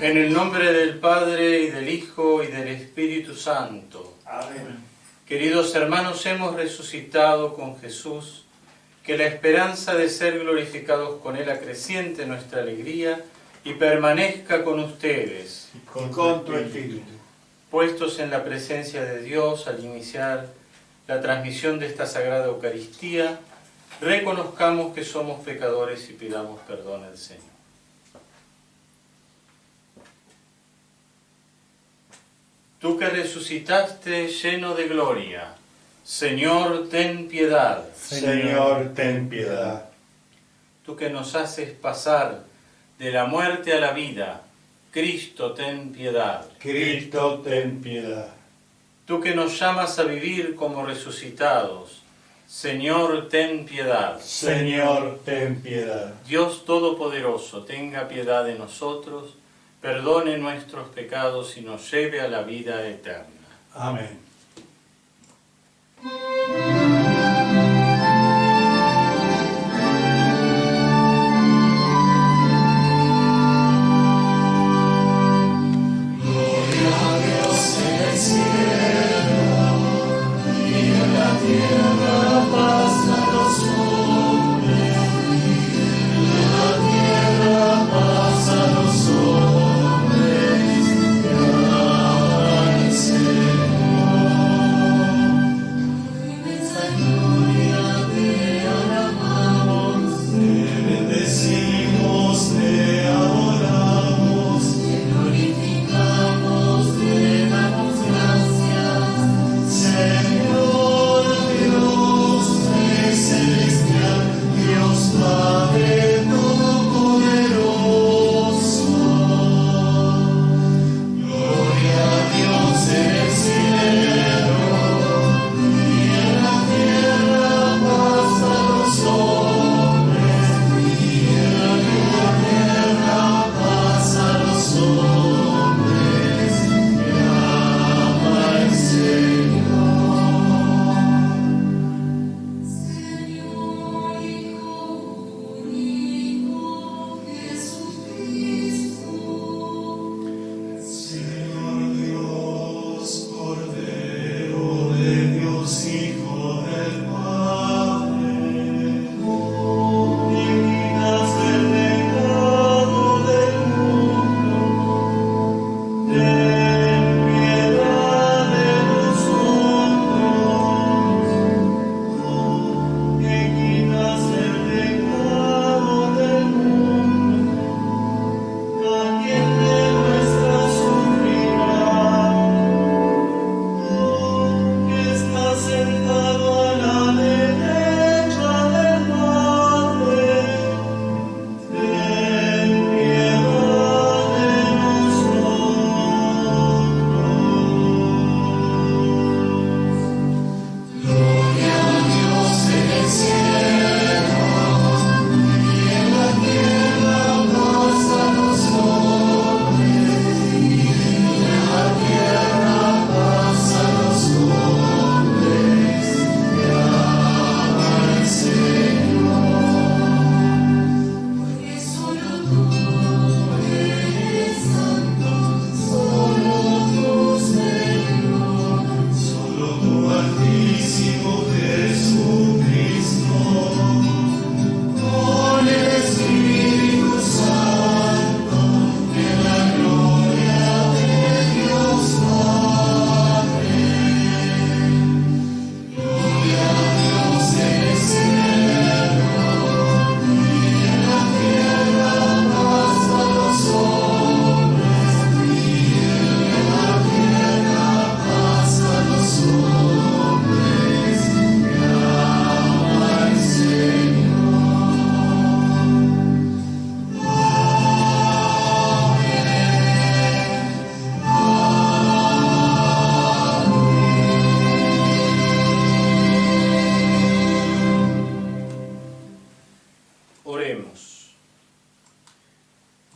En el nombre del Padre, y del Hijo, y del Espíritu Santo. Amén. Queridos hermanos, hemos resucitado con Jesús, que la esperanza de ser glorificados con Él acreciente nuestra alegría y permanezca con ustedes. Y con tu espíritu. Puestos en la presencia de Dios al iniciar la transmisión de esta Sagrada Eucaristía, reconozcamos que somos pecadores y pidamos perdón al Señor. Tú que resucitaste lleno de gloria, Señor, ten piedad. Señor, ten piedad. Tú que nos haces pasar de la muerte a la vida, Cristo, ten piedad. Cristo, ten piedad. Tú que nos llamas a vivir como resucitados, Señor, ten piedad. Señor, ten piedad. Dios Todopoderoso, tenga piedad de nosotros, perdone nuestros pecados y nos lleve a la vida eterna. Amén.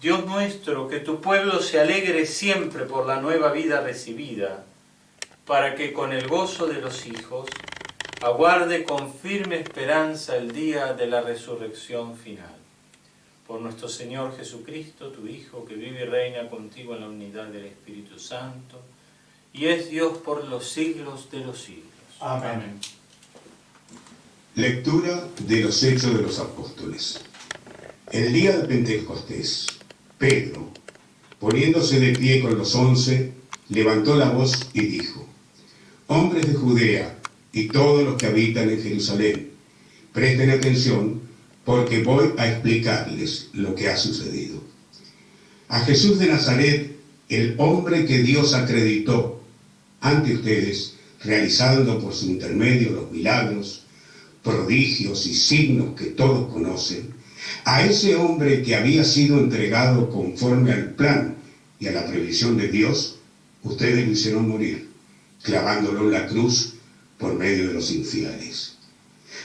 Dios nuestro, que tu pueblo se alegre siempre por la nueva vida recibida, para que con el gozo de los hijos aguarde con firme esperanza el día de la resurrección final. Por nuestro Señor Jesucristo, tu Hijo, que vive y reina contigo en la unidad del Espíritu Santo, y es Dios por los siglos de los siglos. Amén. Lectura de los Hechos de los Apóstoles. El día de Pentecostés, Pedro, poniéndose de pie con los 11, levantó la voz y dijo: hombres de Judea y todos los que habitan en Jerusalén, presten atención, porque voy a explicarles lo que ha sucedido. A Jesús de Nazaret, el hombre que Dios acreditó ante ustedes, realizando por su intermedio los milagros, prodigios y signos que todos conocen, a ese hombre que había sido entregado conforme al plan y a la previsión de Dios, ustedes lo hicieron morir, clavándolo en la cruz por medio de los infieles.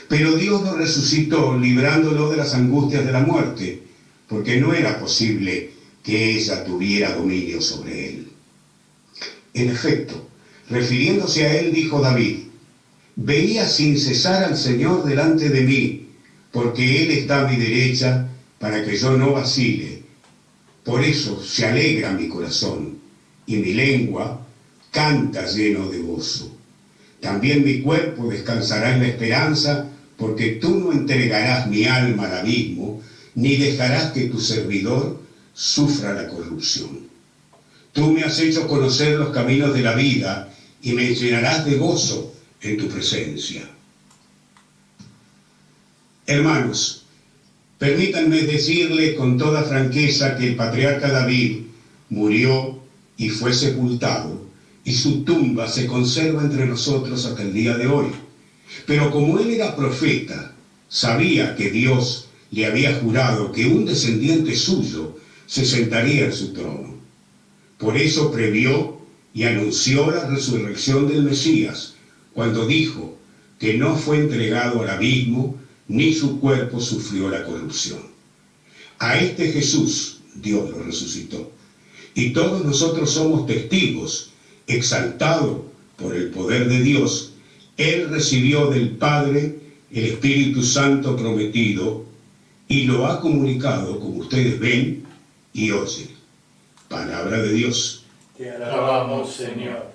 Pero Dios lo resucitó, librándolo de las angustias de la muerte, porque no era posible que ella tuviera dominio sobre él. En efecto, refiriéndose a él, dijo David: veía sin cesar al Señor delante de mí, porque Él está a mi derecha para que yo no vacile. Por eso se alegra mi corazón, y mi lengua canta lleno de gozo. También mi cuerpo descansará en la esperanza, porque tú no entregarás mi alma al abismo, ni dejarás que tu servidor sufra la corrupción. Tú me has hecho conocer los caminos de la vida, y me llenarás de gozo en tu presencia. Hermanos, permítanme decirles con toda franqueza que el patriarca David murió y fue sepultado, y su tumba se conserva entre nosotros hasta el día de hoy. Pero como él era profeta, sabía que Dios le había jurado que un descendiente suyo se sentaría en su trono. Por eso previó y anunció la resurrección del Mesías, cuando dijo que no fue entregado al abismo, ni su cuerpo sufrió la corrupción. A este Jesús Dios lo resucitó, y todos nosotros somos testigos. Exaltado por el poder de Dios, Él recibió del Padre el Espíritu Santo prometido, y lo ha comunicado, como ustedes ven y oyen. Palabra de Dios. Te alabamos, Señor.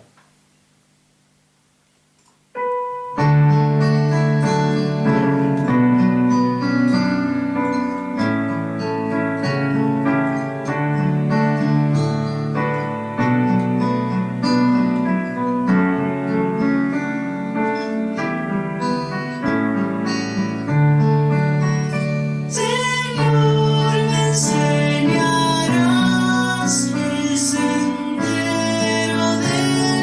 Señor, me enseñarás el sendero de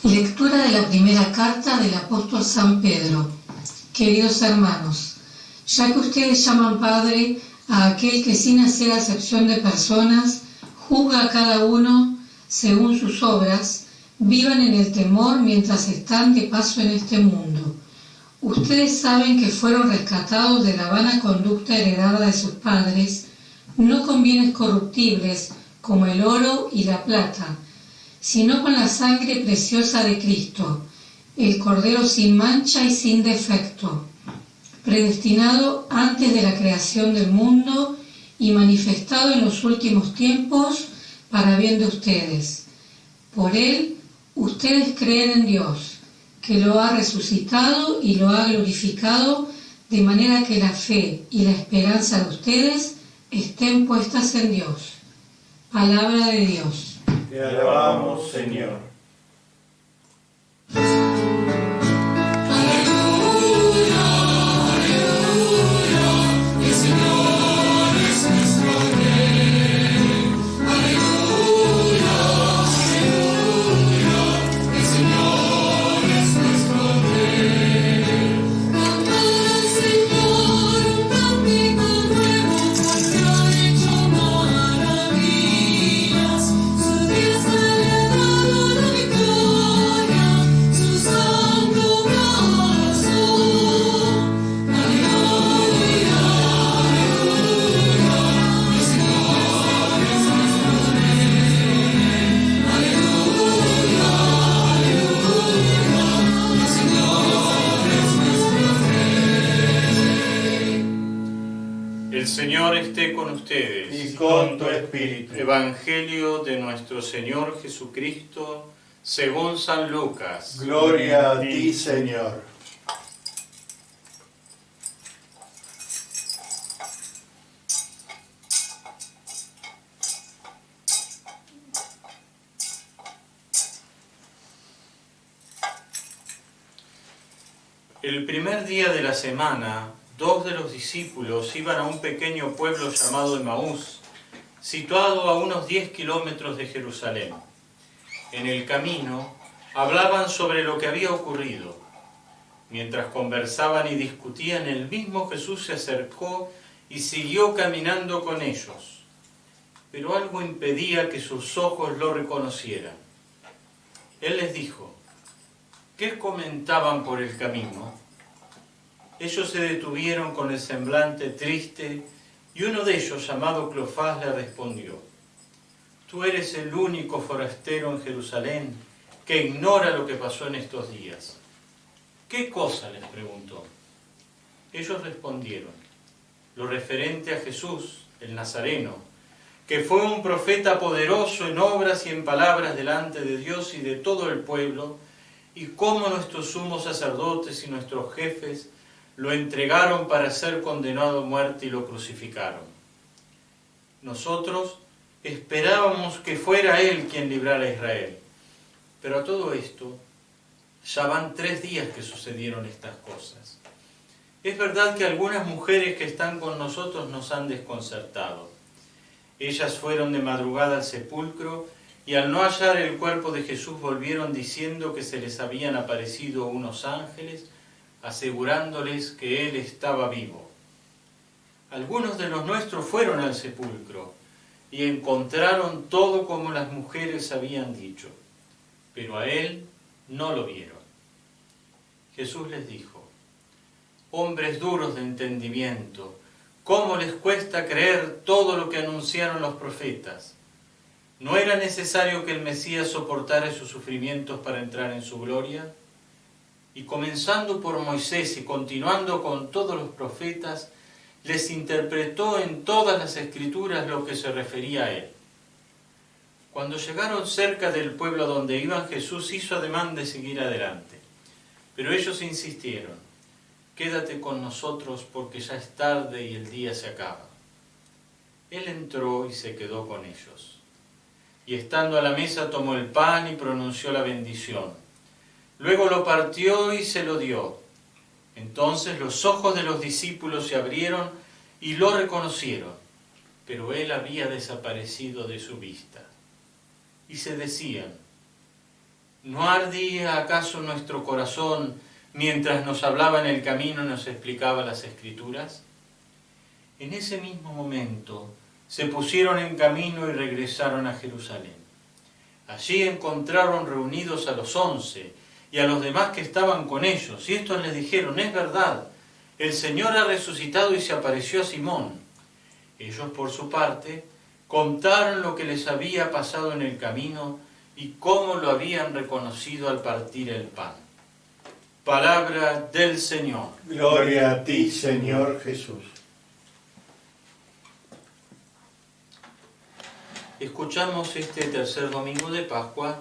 Lectura de la primera carta del apóstol San Pedro. Queridos hermanos, ya que ustedes llaman Padre a aquel que sin hacer acepción de personas juzga a cada uno según sus obras, vivan en el temor mientras están de paso en este mundo. Ustedes saben que fueron rescatados de la vana conducta heredada de sus padres, no con bienes corruptibles como el oro y la plata, sino con la sangre preciosa de Cristo, el Cordero sin mancha y sin defecto, predestinado antes de la creación del mundo y manifestado en los últimos tiempos para bien de ustedes. Por él, ustedes creen en Dios, que lo ha resucitado y lo ha glorificado, de manera que la fe y la esperanza de ustedes estén puestas en Dios. Palabra de Dios. Te alabamos, Señor. El Señor esté con ustedes. Y con tu espíritu. Evangelio de nuestro Señor Jesucristo según San Lucas. Gloria a ti, Señor. El primer día de la semana, 2 de los discípulos iban a un pequeño pueblo llamado Emaús, situado a unos 10 kilómetros de Jerusalén. En el camino hablaban sobre lo que había ocurrido. Mientras conversaban y discutían, el mismo Jesús se acercó y siguió caminando con ellos. Pero algo impedía que sus ojos lo reconocieran. Él les dijo: ¿qué comentaban por el camino? Ellos se detuvieron con el semblante triste y uno de ellos, llamado Cleofás, le respondió: tú eres el único forastero en Jerusalén que ignora lo que pasó en estos días. ¿Qué cosa? Les preguntó. Ellos respondieron: lo referente a Jesús, el Nazareno, que fue un profeta poderoso en obras y en palabras delante de Dios y de todo el pueblo, y cómo nuestros sumos sacerdotes y nuestros jefes lo entregaron para ser condenado a muerte y lo crucificaron. Nosotros esperábamos que fuera Él quien librara a Israel. Pero a todo esto, ya van 3 días que sucedieron estas cosas. Es verdad que algunas mujeres que están con nosotros nos han desconcertado. Ellas fueron de madrugada al sepulcro y al no hallar el cuerpo de Jesús volvieron diciendo que se les habían aparecido unos ángeles asegurándoles que Él estaba vivo. Algunos de los nuestros fueron al sepulcro y encontraron todo como las mujeres habían dicho, pero a Él no lo vieron. Jesús les dijo: hombres duros de entendimiento, ¿cómo les cuesta creer todo lo que anunciaron los profetas? ¿No era necesario que el Mesías soportara esos sufrimientos para entrar en su gloria? Y comenzando por Moisés y continuando con todos los profetas, les interpretó en todas las Escrituras lo que se refería a Él. Cuando llegaron cerca del pueblo donde iban, Jesús hizo ademán de seguir adelante. Pero ellos insistieron: quédate con nosotros porque ya es tarde y el día se acaba. Él entró y se quedó con ellos. Y estando a la mesa tomó el pan y pronunció la bendición. Luego lo partió y se lo dio. Entonces los ojos de los discípulos se abrieron y lo reconocieron, pero él había desaparecido de su vista. Y se decían: ¿No ardía acaso nuestro corazón mientras nos hablaba en el camino y nos explicaba las Escrituras? En ese mismo momento se pusieron en camino y regresaron a Jerusalén. Allí encontraron reunidos a los 11 y a los demás que estaban con ellos, y estos les dijeron: es verdad, el Señor ha resucitado y se apareció a Simón. Ellos, por su parte, contaron lo que les había pasado en el camino y cómo lo habían reconocido al partir el pan. Palabra del Señor. Gloria a ti, Señor Jesús. Escuchamos este tercer domingo de Pascua,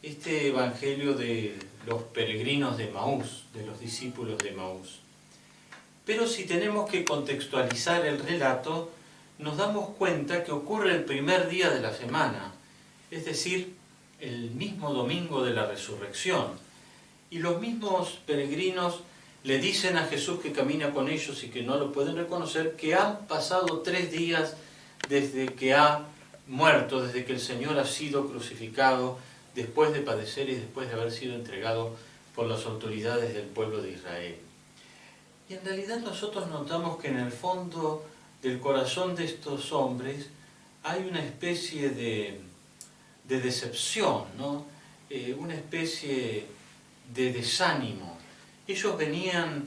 este evangelio de los peregrinos de Maús, de los discípulos de Maús. Pero si tenemos que contextualizar el relato, nos damos cuenta que ocurre el primer día de la semana, es decir, el mismo domingo de la resurrección. Y los mismos peregrinos le dicen a Jesús, que camina con ellos y que no lo pueden reconocer, que han pasado 3 días desde que ha muerto, desde que el Señor ha sido crucificado, después de padecer y después de haber sido entregado por las autoridades del pueblo de Israel. Y en realidad nosotros notamos que en el fondo del corazón de estos hombres hay una especie de decepción, ¿no? Una especie de desánimo. Ellos venían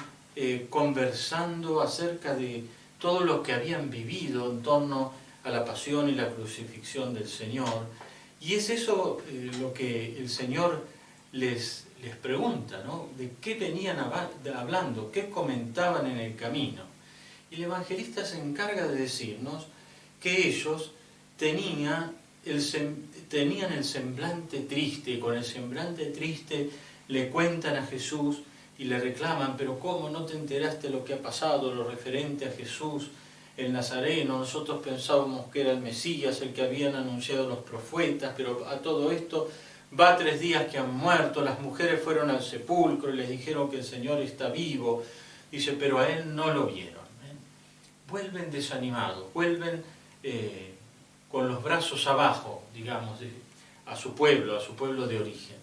conversando acerca de todo lo que habían vivido en torno a la pasión y la crucifixión del Señor, y es eso lo que el Señor les pregunta, ¿no? De qué venían hablando, qué comentaban en el camino. Y el evangelista se encarga de decirnos que ellos tenían el semblante triste, y con el semblante triste le cuentan a Jesús y le reclaman: pero ¿cómo no te enteraste lo que ha pasado, lo referente a Jesús el Nazareno? Nosotros pensábamos que era el Mesías, el que habían anunciado los profetas, pero a todo esto va 3 días que han muerto. Las mujeres fueron al sepulcro y les dijeron que el Señor está vivo. Dice, pero a Él no lo vieron. Vuelven desanimados, vuelven con los brazos abajo, digamos, a su pueblo de origen.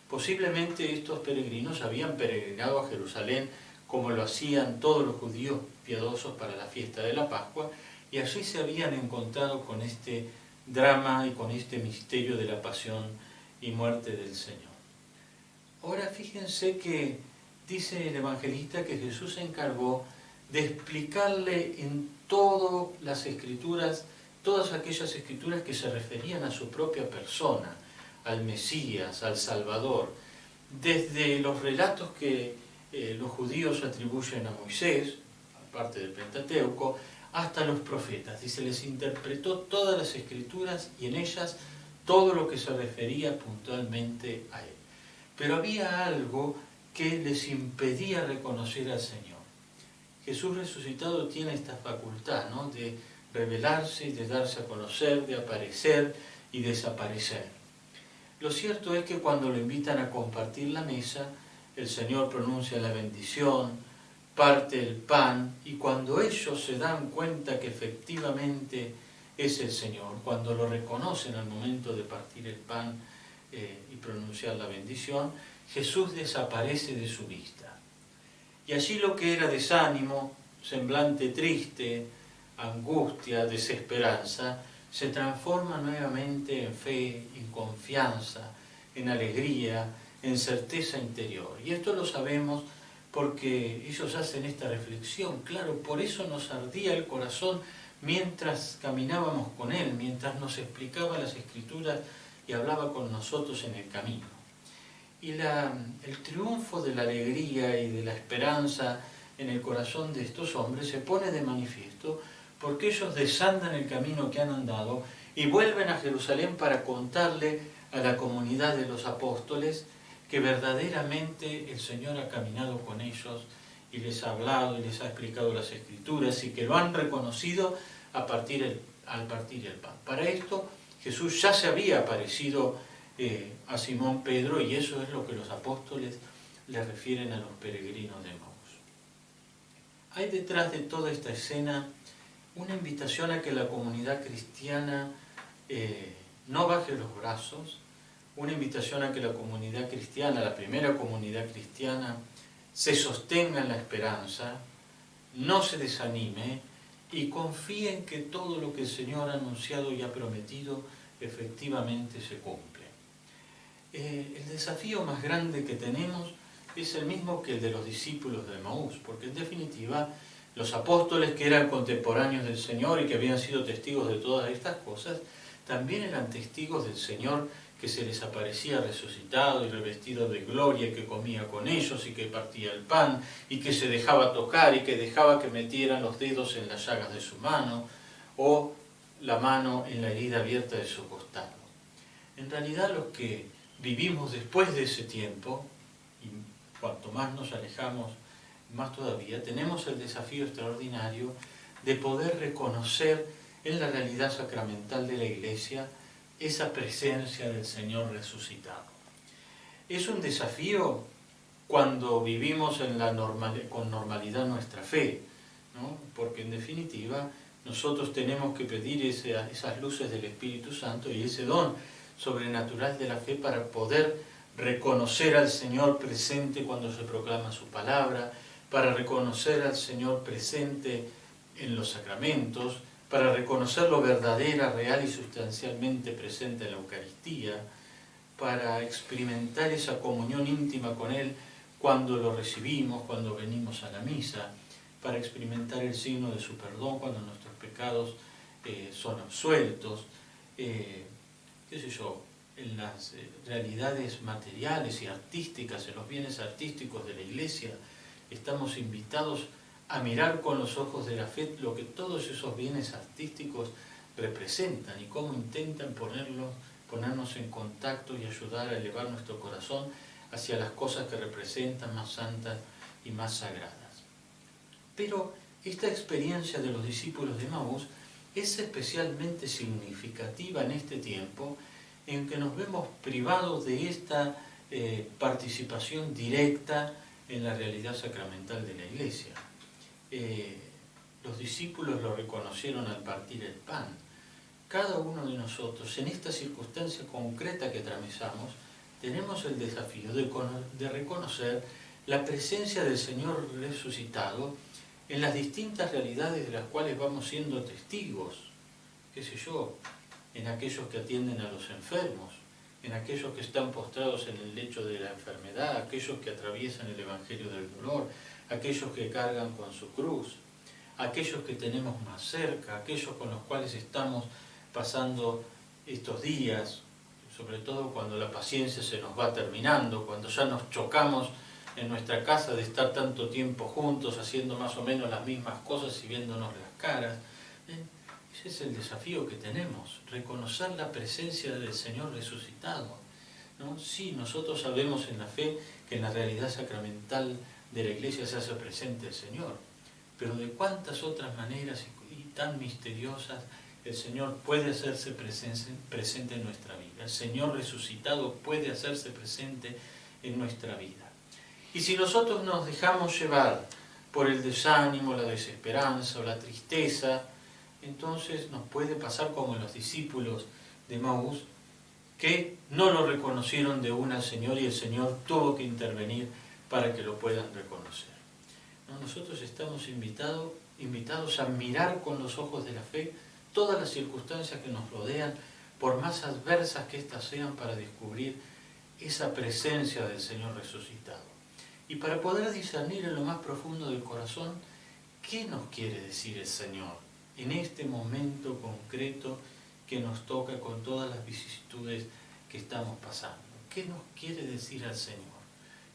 Posiblemente estos peregrinos habían peregrinado a Jerusalén como lo hacían todos los judíos piadosos para la fiesta de la Pascua, y allí se habían encontrado con este drama y con este misterio de la pasión y muerte del Señor. Ahora fíjense que dice el evangelista que Jesús se encargó de explicarle en todas las escrituras, todas aquellas escrituras que se referían a su propia persona, al Mesías, al Salvador, desde los relatos que los judíos atribuyen a Moisés, aparte del Pentateuco, hasta los profetas. Dice, les interpretó todas las escrituras y en ellas todo lo que se refería puntualmente a él. Pero había algo que les impedía reconocer al Señor. Jesús resucitado tiene esta facultad, ¿no?, de revelarse y de darse a conocer, de aparecer y desaparecer. Lo cierto es que cuando lo invitan a compartir la mesa, el Señor pronuncia la bendición, parte el pan, y cuando ellos se dan cuenta que efectivamente es el Señor, cuando lo reconocen al momento de partir el pan y pronunciar la bendición, Jesús desaparece de su vista. Y allí lo que era desánimo, semblante triste, angustia, desesperanza, se transforma nuevamente en fe, en confianza, en alegría, en certeza interior. Y esto lo sabemos porque ellos hacen esta reflexión. Claro, por eso nos ardía el corazón mientras caminábamos con Él, mientras nos explicaba las Escrituras y hablaba con nosotros en el camino. Y el triunfo de la alegría y de la esperanza en el corazón de estos hombres se pone de manifiesto porque ellos desandan el camino que han andado y vuelven a Jerusalén para contarle a la comunidad de los apóstoles que verdaderamente el Señor ha caminado con ellos y les ha hablado y les ha explicado las Escrituras y que lo han reconocido al partir el pan. Para esto Jesús ya se había aparecido a Simón Pedro, y eso es lo que los apóstoles le refieren a los peregrinos de Maús. Hay detrás de toda esta escena una invitación a que la comunidad cristiana no baje los brazos, una invitación a que la comunidad cristiana, la primera comunidad cristiana, se sostenga en la esperanza, no se desanime y confíe en que todo lo que el Señor ha anunciado y ha prometido efectivamente se cumple. El desafío más grande que tenemos es el mismo que el de los discípulos de Emaús, porque en definitiva los apóstoles que eran contemporáneos del Señor y que habían sido testigos de todas estas cosas, también eran testigos del Señor que se les aparecía resucitado y revestido de gloria, y que comía con ellos y que partía el pan y que se dejaba tocar y que dejaba que metieran los dedos en las llagas de su mano o la mano en la herida abierta de su costado. En realidad los que vivimos después de ese tiempo, y cuanto más nos alejamos, más todavía, tenemos el desafío extraordinario de poder reconocer en la realidad sacramental de la Iglesia esa presencia del Señor resucitado. Es un desafío cuando vivimos con normalidad nuestra fe, ¿no? Porque en definitiva nosotros tenemos que pedir esas luces del Espíritu Santo y ese don sobrenatural de la fe para poder reconocer al Señor presente cuando se proclama su palabra, para reconocer al Señor presente en los sacramentos, para reconocer lo verdadera, real y sustancialmente presente en la Eucaristía, para experimentar esa comunión íntima con Él cuando lo recibimos, cuando venimos a la misa, para experimentar el signo de su perdón cuando nuestros pecados son absueltos, en las realidades materiales y artísticas, en los bienes artísticos de la Iglesia, estamos invitados a mirar con los ojos de la fe lo que todos esos bienes artísticos representan y cómo intentan ponernos en contacto y ayudar a elevar nuestro corazón hacia las cosas que representan más santas y más sagradas. Pero esta experiencia de los discípulos de Emaús es especialmente significativa en este tiempo en que nos vemos privados de esta participación directa en la realidad sacramental de la Iglesia. Los discípulos lo reconocieron al partir el pan. Cada uno de nosotros, en esta circunstancia concreta que atravesamos, tenemos el desafío de reconocer la presencia del Señor resucitado en las distintas realidades de las cuales vamos siendo testigos, en aquellos que atienden a los enfermos, en aquellos que están postrados en el lecho de la enfermedad, aquellos que atraviesan el evangelio del dolor, aquellos que cargan con su cruz, aquellos que tenemos más cerca, aquellos con los cuales estamos pasando estos días, sobre todo cuando la paciencia se nos va terminando, cuando ya nos chocamos en nuestra casa de estar tanto tiempo juntos, haciendo más o menos las mismas cosas y viéndonos las caras. Ese es el desafío que tenemos, reconocer la presencia del Señor resucitado, ¿no? Sí, nosotros sabemos en la fe que en la realidad sacramental de la Iglesia se hace presente el Señor, pero de cuántas otras maneras y tan misteriosas el Señor puede hacerse presente en nuestra vida. El Señor resucitado puede hacerse presente en nuestra vida. Y si nosotros nos dejamos llevar por el desánimo, la desesperanza o la tristeza, entonces nos puede pasar como los discípulos de Emaús, que no lo reconocieron de una al Señor y el Señor tuvo que intervenir para que lo puedan reconocer. ¿No? Nosotros estamos invitados a mirar con los ojos de la fe todas las circunstancias que nos rodean, por más adversas que éstas sean, para descubrir esa presencia del Señor resucitado. Y para poder discernir en lo más profundo del corazón qué nos quiere decir el Señor en este momento concreto que nos toca con todas las vicisitudes que estamos pasando. ¿Qué nos quiere decir al Señor?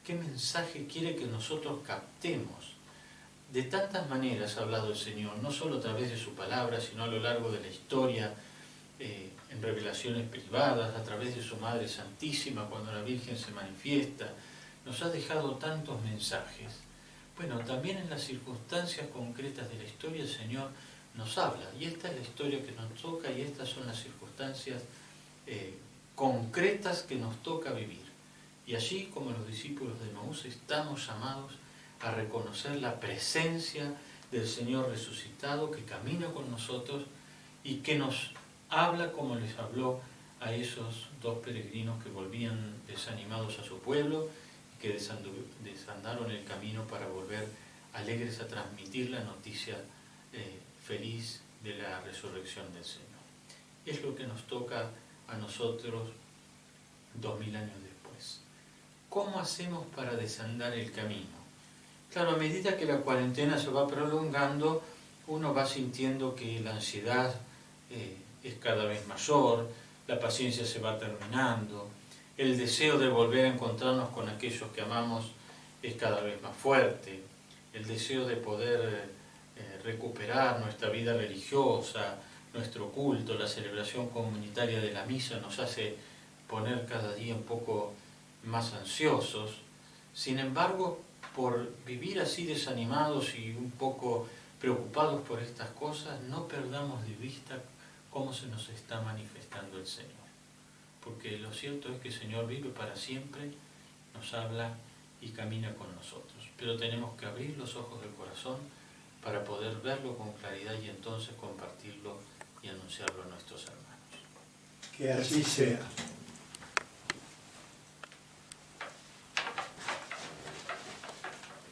¿Qué mensaje quiere que nosotros captemos? De tantas maneras ha hablado el Señor, no solo a través de su palabra, sino a lo largo de la historia, en revelaciones privadas, a través de su Madre Santísima, cuando la Virgen se manifiesta. Nos ha dejado tantos mensajes. Bueno, también en las circunstancias concretas de la historia el Señor nos habla, y esta es la historia que nos toca y estas son las circunstancias concretas que nos toca vivir. Y allí, como los discípulos de Emaús, estamos llamados a reconocer la presencia del Señor resucitado que camina con nosotros y que nos habla como les habló a esos dos peregrinos que volvían desanimados a su pueblo y que desandaron el camino para volver alegres a transmitir la noticia feliz de la resurrección del Señor. Es lo que nos toca a nosotros 2000 años después. ¿Cómo hacemos para desandar el camino? Claro, a medida que la cuarentena se va prolongando, uno va sintiendo que la ansiedad es cada vez mayor, la paciencia se va terminando, el deseo de volver a encontrarnos con aquellos que amamos es cada vez más fuerte, el deseo de poder recuperar nuestra vida religiosa, nuestro culto, la celebración comunitaria de la misa nos hace poner cada día un poco más ansiosos. Sin embargo, por vivir así desanimados y un poco preocupados por estas cosas, no perdamos de vista cómo se nos está manifestando el Señor. Porque lo cierto es que el Señor vive para siempre, nos habla y camina con nosotros. Pero tenemos que abrir los ojos del corazón para poder verlo con claridad y entonces compartirlo y anunciarlo a nuestros hermanos. Que así sea.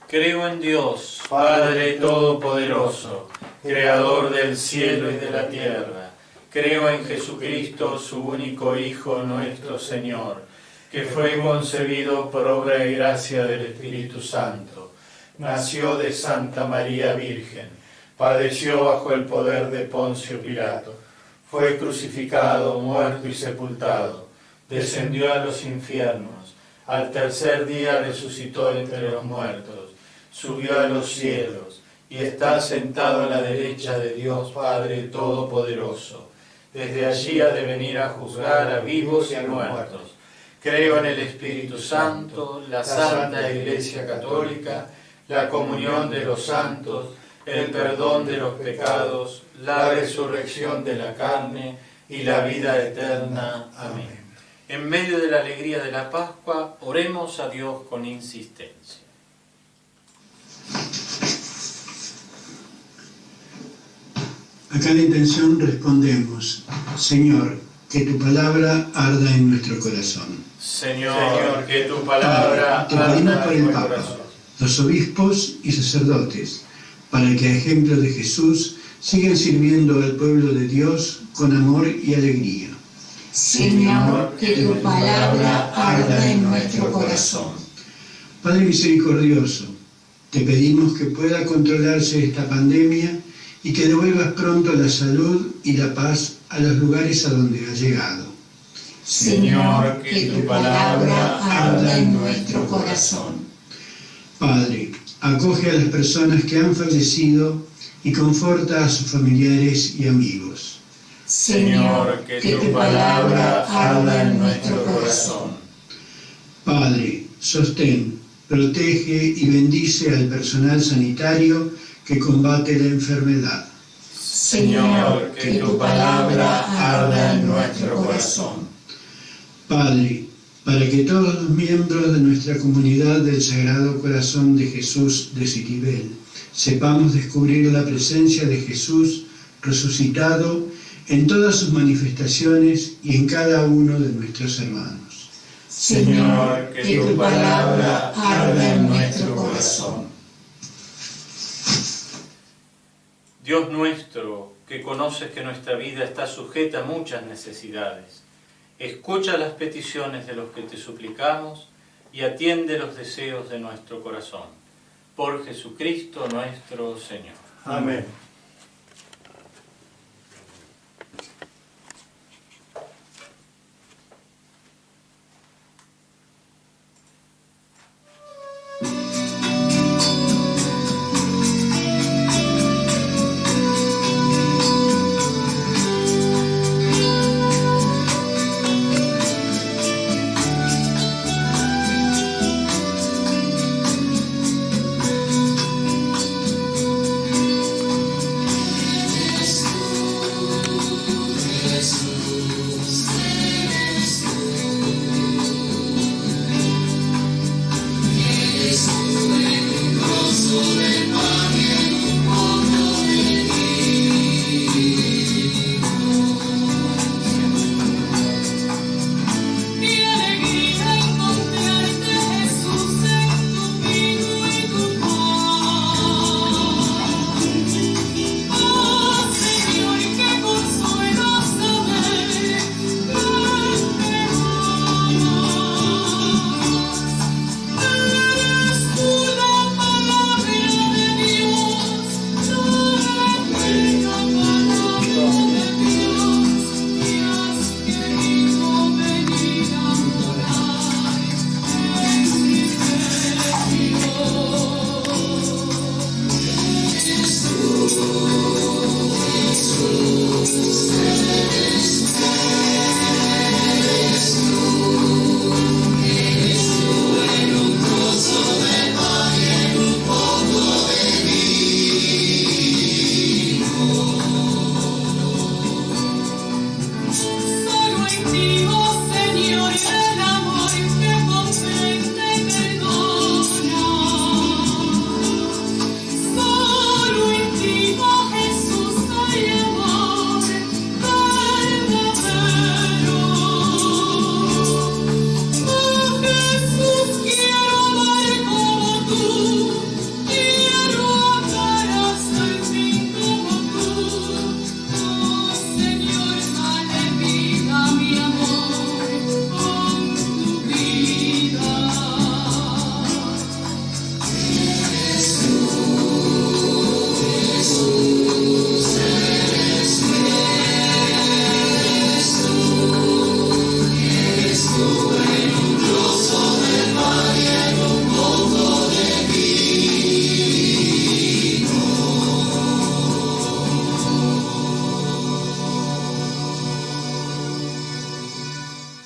Creo en Dios, Padre Todopoderoso, Creador del cielo y de la tierra. Creo en Jesucristo, su único Hijo, nuestro Señor, que fue concebido por obra y gracia del Espíritu Santo. Nació de Santa María Virgen, padeció bajo el poder de Poncio Pilato, fue crucificado, muerto y sepultado, descendió a los infiernos, al tercer día resucitó entre los muertos, subió a los cielos y está sentado a la derecha de Dios Padre Todopoderoso. Desde allí ha de venir a juzgar a vivos y a muertos. Creo en el Espíritu Santo, la Santa Iglesia Católica, la comunión de los santos, el perdón de los pecados, la resurrección de la carne y la vida eterna. Amén. En medio de la alegría de la Pascua, oremos a Dios con insistencia. A cada intención respondemos: Señor, que tu palabra arda en nuestro corazón. Señor, que tu palabra Te pedimos arda por en el nuestro Papa, corazón. los obispos y sacerdotes, para que a ejemplo de Jesús sigan sirviendo al pueblo de Dios con amor y alegría. Señor, que tu palabra arda en nuestro corazón. Padre misericordioso, te pedimos que pueda controlarse esta pandemia y que devuelvas pronto la salud y la paz a los lugares a donde ha llegado. Señor, que tu palabra arda en nuestro corazón. Padre, acoge a las personas que han fallecido y conforta a sus familiares y amigos. Señor, que tu palabra arda en nuestro corazón. Padre, sostén, protege y bendice al personal sanitario que combate la enfermedad. Señor, que tu palabra arda en nuestro corazón. Padre, para que todos los miembros de nuestra comunidad del Sagrado Corazón de Jesús de Citibel sepamos descubrir la presencia de Jesús resucitado en todas sus manifestaciones y en cada uno de nuestros hermanos. Señor, que tu palabra arda en nuestro corazón. Dios nuestro, que conoces que nuestra vida está sujeta a muchas necesidades, escucha las peticiones de los que te suplicamos y atiende los deseos de nuestro corazón. Por Jesucristo nuestro Señor. Amén.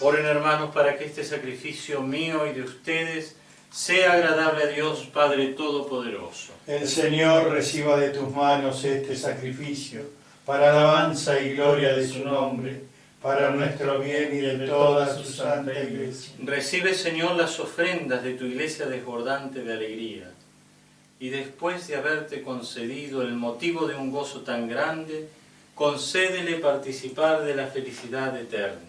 Oren, hermanos, para que este sacrificio mío y de ustedes sea agradable a Dios Padre Todopoderoso. El Señor reciba de tus manos este sacrificio, para alabanza y gloria de su nombre, para nuestro bien y de toda su santa Iglesia. Recibe, Señor, las ofrendas de tu Iglesia desbordante de alegría, y después de haberte concedido el motivo de un gozo tan grande, concédele participar de la felicidad eterna.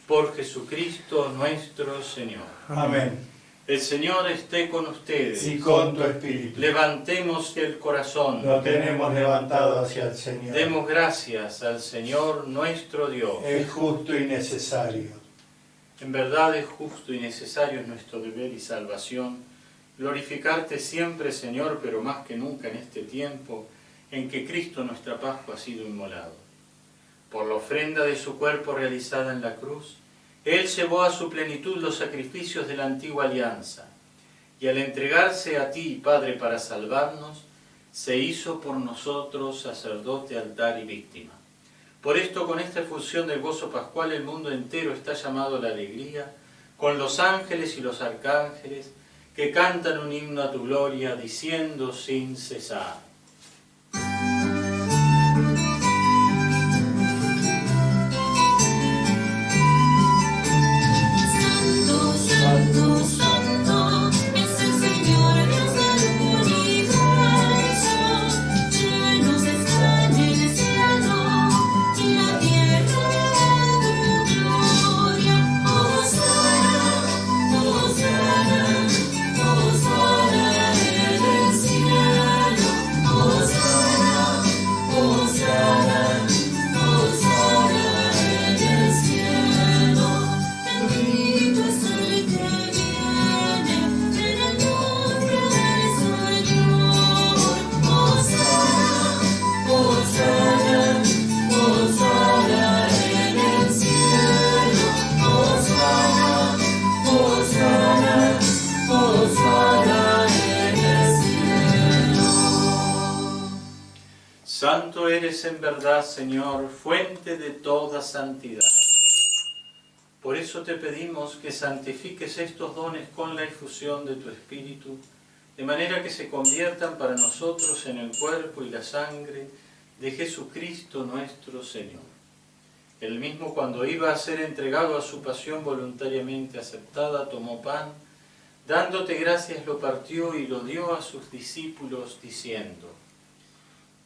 Por Jesucristo nuestro Señor. Amén. El Señor esté con ustedes. Y con tu espíritu. Levantemos el corazón. Lo tenemos levantado hacia el Señor. Demos gracias al Señor nuestro Dios. Es justo y necesario. En verdad es justo y necesario, es nuestro deber y salvación, glorificarte siempre, Señor, pero más que nunca en este tiempo en que Cristo nuestra Pascua ha sido inmolado. Por la ofrenda de su cuerpo realizada en la cruz, Él llevó a su plenitud los sacrificios de la antigua alianza, y al entregarse a ti, Padre, para salvarnos, se hizo por nosotros sacerdote, altar y víctima. Por esto, con esta efusión del gozo pascual, el mundo entero está llamado a la alegría, con los ángeles y los arcángeles, que cantan un himno a tu gloria, diciendo sin cesar. Santo eres en verdad, Señor, fuente de toda santidad. Por eso te pedimos que santifiques estos dones con la efusión de tu Espíritu, de manera que se conviertan para nosotros en el cuerpo y la sangre de Jesucristo nuestro Señor. Él mismo, cuando iba a ser entregado a su pasión voluntariamente aceptada, tomó pan, dándote gracias lo partió y lo dio a sus discípulos, diciendo: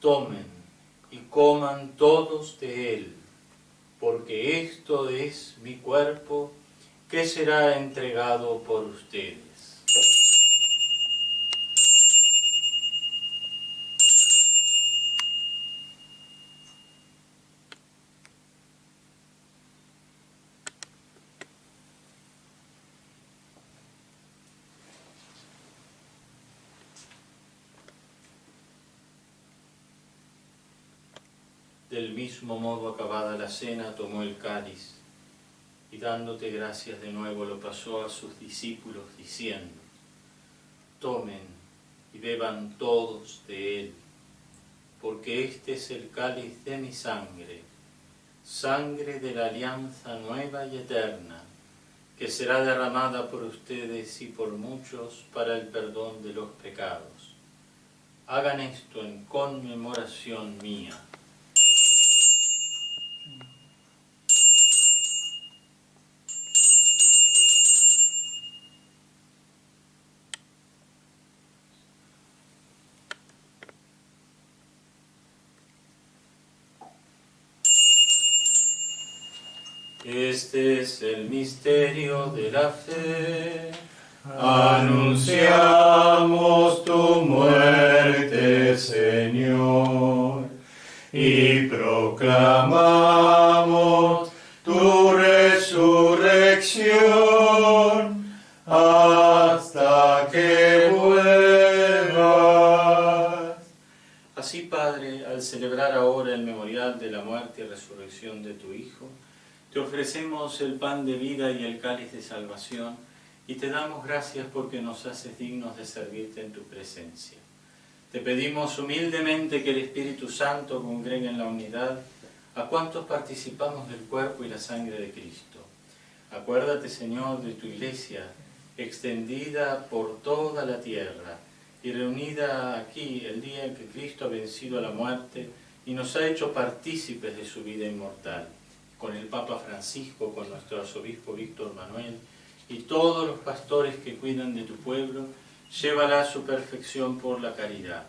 tomen y coman todos de él, porque esto es mi cuerpo que será entregado por ustedes. Del mismo modo, acabada la cena, tomó el cáliz y dándote gracias de nuevo lo pasó a sus discípulos, diciendo: tomen y beban todos de él, porque este es el cáliz de mi sangre, sangre de la alianza nueva y eterna, que será derramada por ustedes y por muchos para el perdón de los pecados. Hagan esto en conmemoración mía. Este es el misterio de la fe. Anunciamos tu muerte, Señor, y proclamamos tu resurrección hasta que vuelvas. Así, Padre, al celebrar ahora el memorial de la muerte y resurrección de tu Hijo, te ofrecemos el pan de vida y el cáliz de salvación, y te damos gracias porque nos haces dignos de servirte en tu presencia. Te pedimos humildemente que el Espíritu Santo congregue en la unidad a cuantos participamos del cuerpo y la sangre de Cristo. Acuérdate, Señor, de tu iglesia, extendida por toda la tierra y reunida aquí el día en que Cristo ha vencido a la muerte y nos ha hecho partícipes de su vida inmortal, con el Papa Francisco, con nuestro arzobispo Víctor Manuel y todos los pastores que cuidan de tu pueblo, llévala a su perfección por la caridad.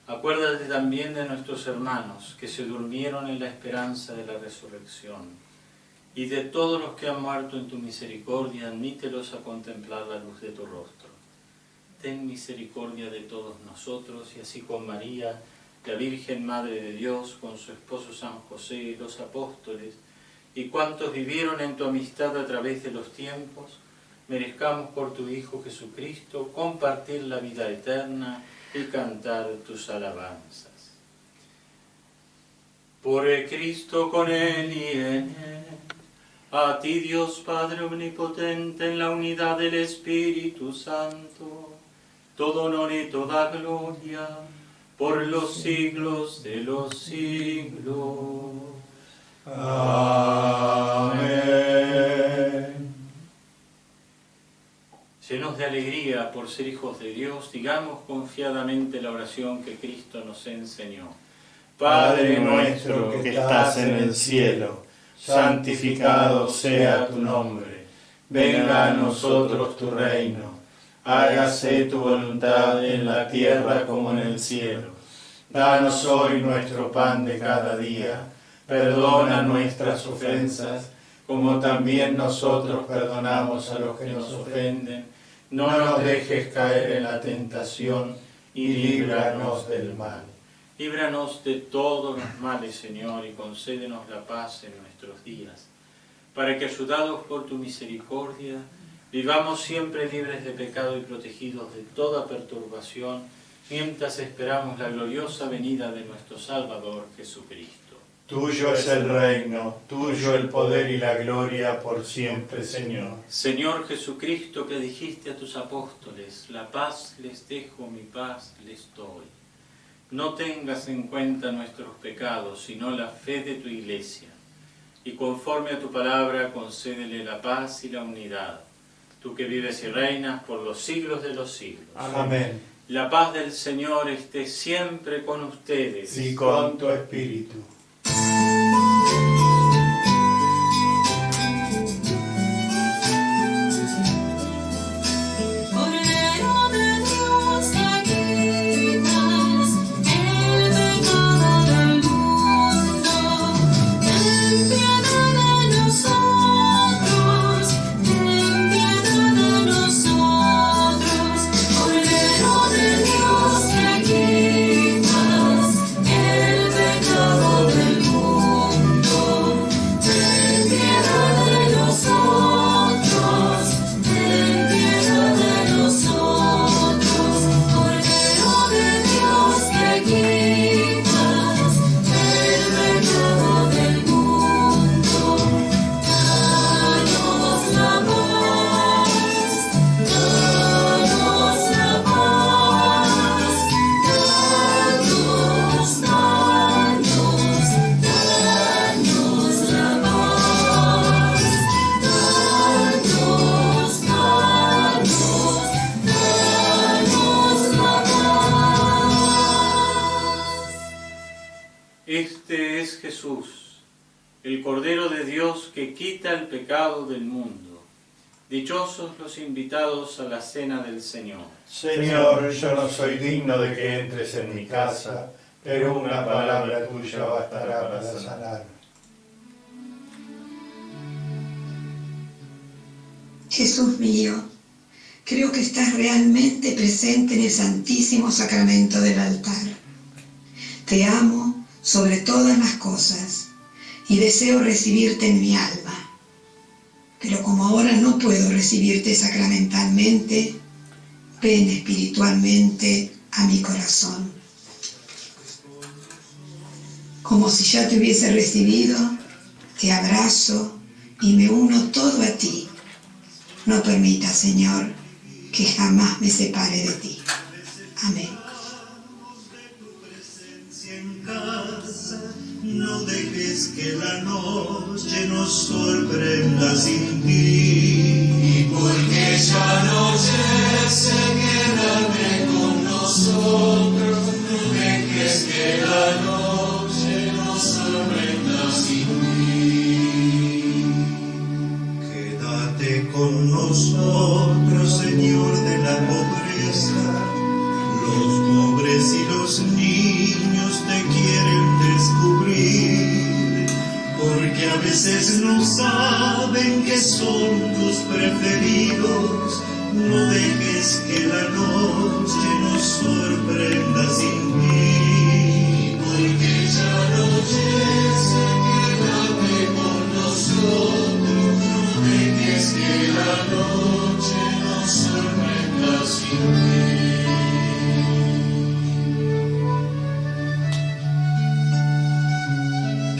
Acuérdate también de nuestros hermanos que se durmieron en la esperanza de la resurrección, y de todos los que han muerto en tu misericordia, admítelos a contemplar la luz de tu rostro. Ten misericordia de todos nosotros, y así con María, la Virgen Madre de Dios, con su esposo San José, los apóstoles, y cuantos vivieron en tu amistad a través de los tiempos, merezcamos por tu Hijo Jesucristo compartir la vida eterna y cantar tus alabanzas. Por Cristo, con Él y en Él, a ti Dios Padre Omnipotente, en la unidad del Espíritu Santo, todo honor y toda gloria, por los siglos de los siglos. Amén. Llenos de alegría por ser hijos de Dios, digamos confiadamente la oración que Cristo nos enseñó. Padre nuestro que estás en el cielo, santificado sea tu nombre. Venga a nosotros tu reino. Hágase tu voluntad en la tierra como en el cielo. Danos hoy nuestro pan de cada día. Perdona nuestras ofensas, como también nosotros perdonamos a los que nos ofenden. No nos dejes caer en la tentación y líbranos del mal. Líbranos de todos los males, Señor, y concédenos la paz en nuestros días, para que, ayudados por tu misericordia, vivamos siempre libres de pecado y protegidos de toda perturbación, mientras esperamos la gloriosa venida de nuestro Salvador Jesucristo. Tuyo es el reino, tuyo el poder y la gloria por siempre, Señor. Señor Jesucristo, que dijiste a tus apóstoles, la paz les dejo, mi paz les doy. No tengas en cuenta nuestros pecados, sino la fe de tu Iglesia, y conforme a tu palabra concédele la paz y la unidad, tú que vives y reinas por los siglos de los siglos. Amén. La paz del Señor esté siempre con ustedes. Y con tu espíritu. Este es Jesús, el Cordero de Dios que quita el pecado del mundo. Dichosos los invitados a la cena del Señor. Señor, yo no soy digno de que entres en mi casa, pero una palabra tuya bastará para sanarme. Jesús mío, creo que estás realmente presente en el Santísimo Sacramento del altar. Te amo sobre todas las cosas y deseo recibirte en mi alma. Pero como ahora no puedo recibirte sacramentalmente, ven espiritualmente a mi corazón. Como si ya te hubiese recibido, te abrazo y me uno todo a ti. No permita, Señor, que jamás me separe de ti. Amén. No dejes que la noche nos sorprenda sin ti, porque esa noche se quédate con nosotros. No dejes que la noche nos sorprenda sin ti. Quédate con nosotros, Señor de la pobreza. Los pobres y los niños te quieren descubrir, porque a veces no saben que son tus preferidos. No dejes que la noche nos sorprenda sin ti, porque esa noche se quédate con nosotros. No dejes que la noche nos sorprenda sin ti.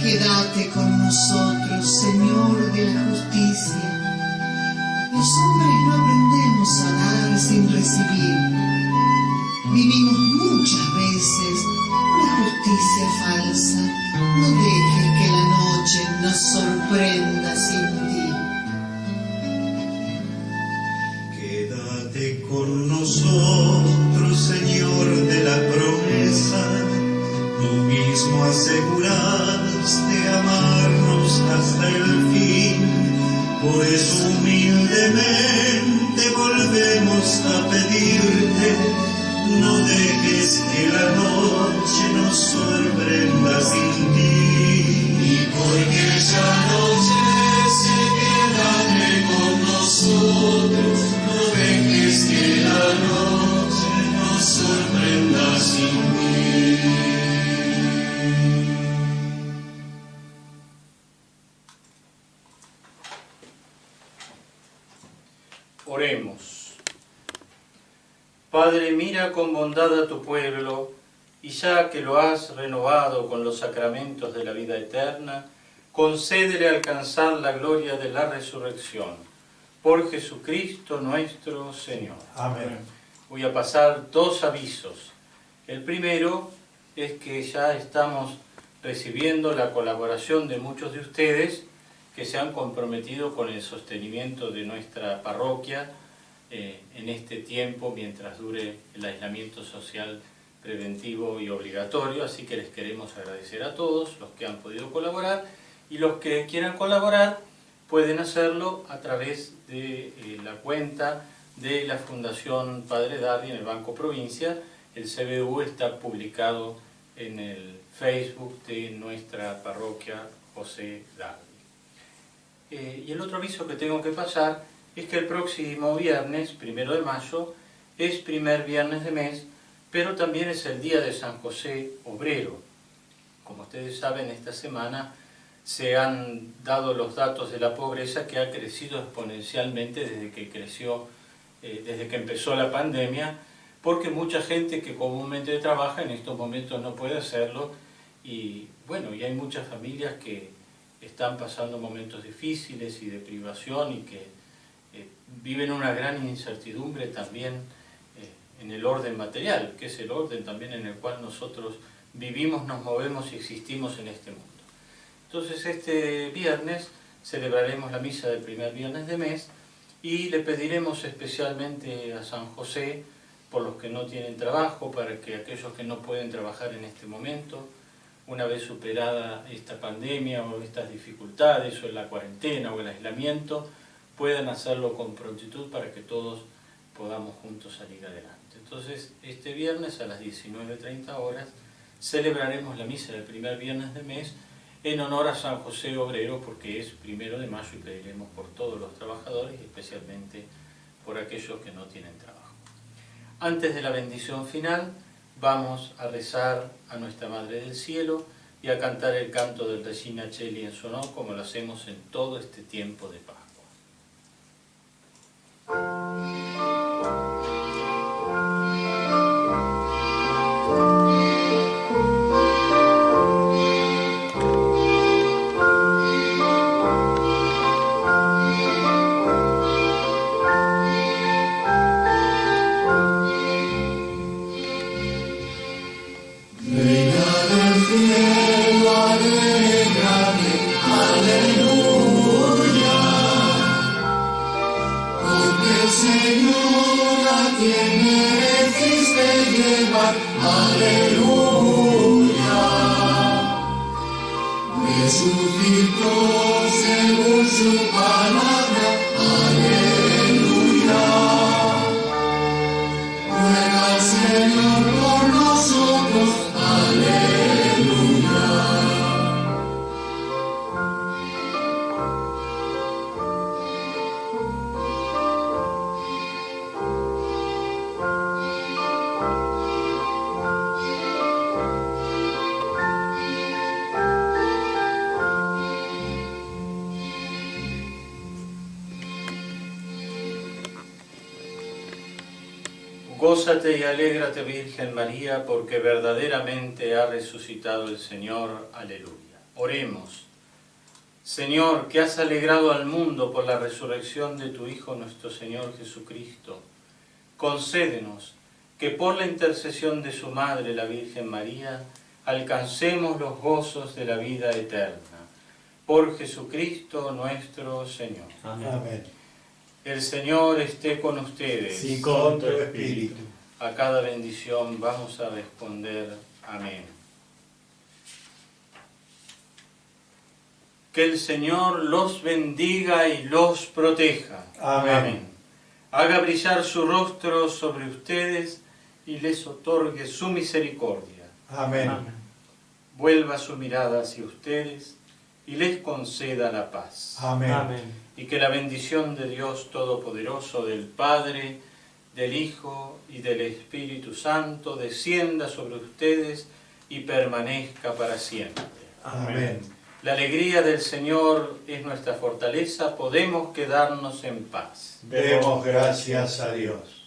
Quédate con nosotros, Señor de la justicia. Los hombres no aprendemos a dar sin recibir. Vivimos muchas veces una justicia falsa. No dejes que la noche nos sorprenda sin ti. Quédate con nosotros, Señor de la promesa. Tú mismo aseguraste amarnos hasta el fin. Por eso humildemente volvemos a pedirte, no dejes que la noche nos sorprenda sin ti. Y porque esa noche se quédate con nosotros, no dejes que la noche nos sorprenda sin ti. Oremos. Padre, mira con bondad a tu pueblo, y ya que lo has renovado con los sacramentos de la vida eterna, concédele alcanzar la gloria de la resurrección. Por Jesucristo nuestro Señor. Amén. Voy a pasar dos avisos. El primero es que ya estamos recibiendo la colaboración de muchos de ustedes que se han comprometido con el sostenimiento de nuestra parroquia en este tiempo mientras dure el aislamiento social preventivo y obligatorio, así que les queremos agradecer a todos los que han podido colaborar, y los que quieran colaborar pueden hacerlo a través de la cuenta de la Fundación Padre Dardi en el Banco Provincia. El CBU está publicado en el Facebook de nuestra parroquia José Dardi. Y el otro aviso que tengo que pasar es que el próximo viernes, 1 de mayo, es primer viernes de mes, pero también es el día de San José Obrero. Como ustedes saben, esta semana se han dado los datos de la pobreza, que ha crecido exponencialmente desde que empezó la pandemia, porque mucha gente que comúnmente trabaja en estos momentos no puede hacerlo, y bueno, y hay muchas familias que están pasando momentos difíciles y de privación y que viven una gran incertidumbre también en el orden material, que es el orden también en el cual nosotros vivimos, nos movemos y existimos en este mundo. Entonces este viernes celebraremos la misa del primer viernes de mes y le pediremos especialmente a San José por los que no tienen trabajo, para que aquellos que no pueden trabajar en este momento, una vez superada esta pandemia o estas dificultades, o la cuarentena o el aislamiento, puedan hacerlo con prontitud para que todos podamos juntos salir adelante. Entonces, este viernes a las 19:30 horas celebraremos la misa del primer viernes de mes en honor a San José Obrero, porque es 1 de mayo, y pediremos por todos los trabajadores y especialmente por aquellos que no tienen trabajo. Antes de la bendición final, vamos a rezar a Nuestra Madre del Cielo y a cantar el canto del Regina Coeli en su honor, como lo hacemos en todo este tiempo de Pascua. Reina del cielo, quien existe llevar, aleluya. Resucitó según su palabra, aleluya. Ruega al Señor por nosotros, aleluya. Gózate y alégrate, Virgen María, porque verdaderamente ha resucitado el Señor. Aleluya. Oremos. Señor, que has alegrado al mundo por la resurrección de tu Hijo nuestro Señor Jesucristo, concédenos que por la intercesión de su Madre, la Virgen María, alcancemos los gozos de la vida eterna. Por Jesucristo nuestro Señor. Amén. El Señor esté con ustedes. Y con tu espíritu. A cada bendición vamos a responder amén. Que el Señor los bendiga y los proteja. Amén. Haga brillar su rostro sobre ustedes y les otorgue su misericordia. Amén. Vuelva su mirada hacia ustedes y les conceda la paz. Amén. Y que la bendición de Dios Todopoderoso, del Padre, del Hijo y del Espíritu Santo descienda sobre ustedes y permanezca para siempre. Amén. La alegría del Señor es nuestra fortaleza, podemos quedarnos en paz. Demos gracias a Dios.